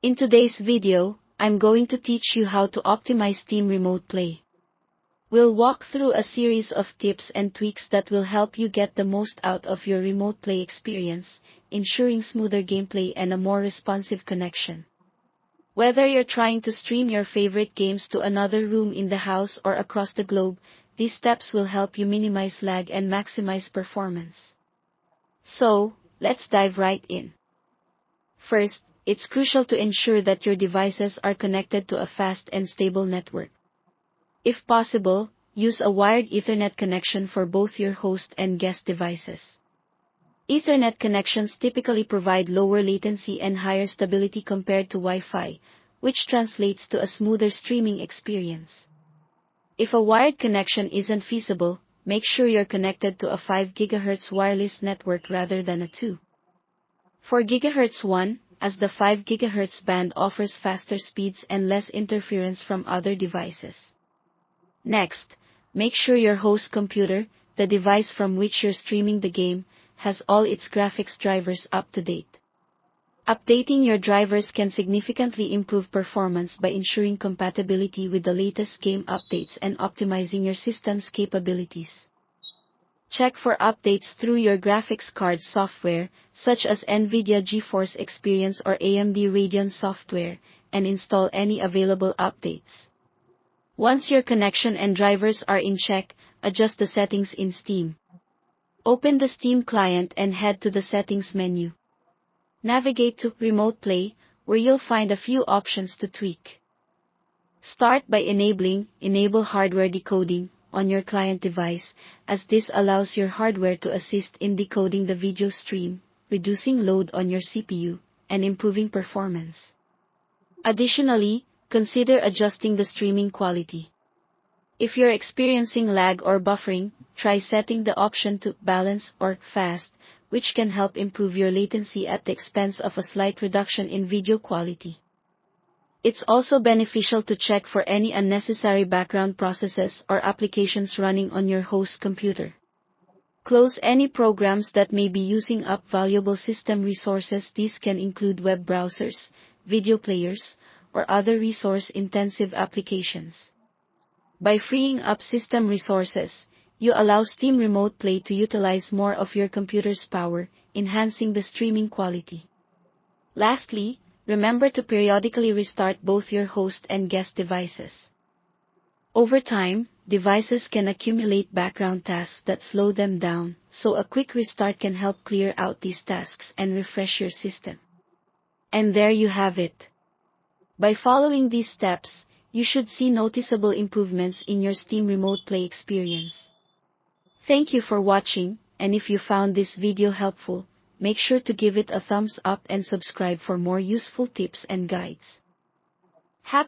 In today's video, I'm going to teach you how to optimize Steam Remote Play. We'll walk through a series of tips and tweaks that will help you get the most out of your remote play experience, ensuring smoother gameplay and a more responsive connection. Whether you're trying to stream your favorite games to another room in the house or across the globe, these steps will help you minimize lag and maximize performance. So, let's dive right in. First, it's crucial to ensure that your devices are connected to a fast and stable network. If possible, use a wired Ethernet connection for both your host and guest devices. Ethernet connections typically provide lower latency and higher stability compared to Wi-Fi, which translates to a smoother streaming experience. If a wired connection isn't feasible, make sure you're connected to a 5 GHz wireless network rather than a 2. 4 GHz one, as the 5 GHz band offers faster speeds and less interference from other devices. Next, make sure your host computer, the device from which you're streaming the game, has all its graphics drivers up to date. Updating your drivers can significantly improve performance by ensuring compatibility with the latest game updates and optimizing your system's capabilities. Check for updates through your graphics card software, such as NVIDIA GeForce Experience or AMD Radeon software, and install any available updates. Once your connection and drivers are in check, adjust the settings in Steam. Open the Steam client and head to the Settings menu. Navigate to Remote Play, where you'll find a few options to tweak. Start by Enable hardware decoding on your client device, as this allows your hardware to assist in decoding the video stream, reducing load on your CPU, and improving performance. Additionally, consider adjusting the streaming quality. If you're experiencing lag or buffering, try setting the option to Balance or Fast, which can help improve your latency at the expense of a slight reduction in video quality. It's also beneficial to check for any unnecessary background processes or applications running on your host computer. Close any programs that may be using up valuable system resources. These can include web browsers, video players, or other resource-intensive applications. By freeing up system resources, you allow Steam Remote Play to utilize more of your computer's power, enhancing the streaming quality. Lastly, remember to periodically restart both your host and guest devices. Over time, devices can accumulate background tasks that slow them down, so a quick restart can help clear out these tasks and refresh your system. And there you have it. By following these steps, you should see noticeable improvements in your Steam Remote Play experience. Thank you for watching, and if you found this video helpful, make sure to give it a thumbs up and subscribe for more useful tips and guides. Happy